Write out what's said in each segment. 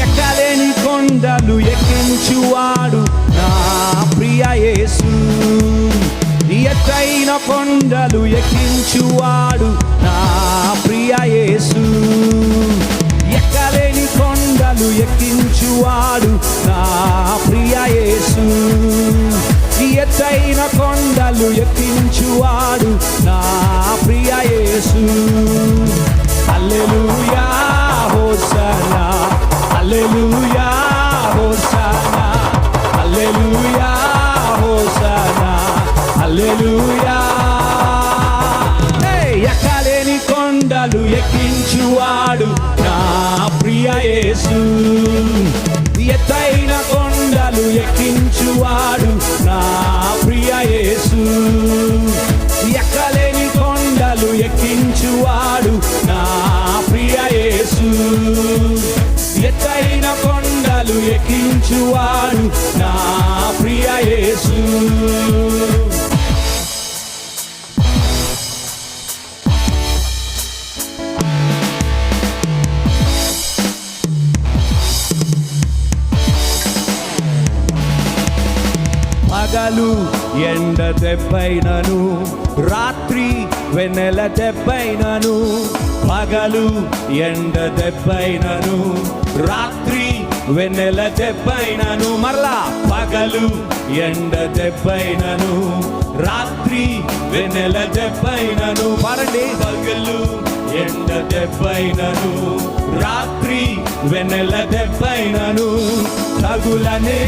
ఎక్కలేని కొండలు ఎక్కించువాడు నా ప్రియ యేసు. ఎత్తైన కొండలు ఎక్కించువాడు నా ప్రియ యేసు. ఎక్కలేని కొండలు ఎక్కించువాడు నా ప్రియ యేసు. ఎత్తైన కొండలు ఎక్కించువాడు నా ప్రియ Yesu. Hallelujah hosanna, hallelujah hosanna, hallelujah hosanna, hallelujah. ఎక్కలేని కొండలు ఎక్కించువాడు నా ప్రియ యేసు. ఎత్తైన కొండలు ఎక్కించువాడు నా ప్రియ యేసు. ఎక్కలేని కొండలు ఎక్కించువాడు నా ప్రియ యేసు. ఎత్తైన కొండలు ఎక్కించువాడు నా ప్రియ యేసు. పగలు ఎండ దెబ్బైనను, రాత్రి వెన్నెల దెబ్బైనను. పగలు ఎండ దెబ్బైనను, రాత్రి వెన్నెల దెబ్బైనను. మరలా పగలు ఎండ దెబ్బైనను, రాత్రి వెన్నెల దెబ్బైనను. పాడండి. పగలు ఎండ దెబ్బైనను, రాత్రి వెన్నెల దెబ్బైనను. తగులనే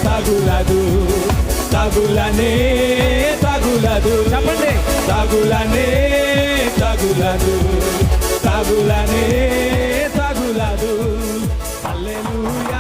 తగులదు, తగులనే తగులదు. చెప్పండి. తగులనే తగులదు, తగులనే తగులదు. హల్లెలూయా.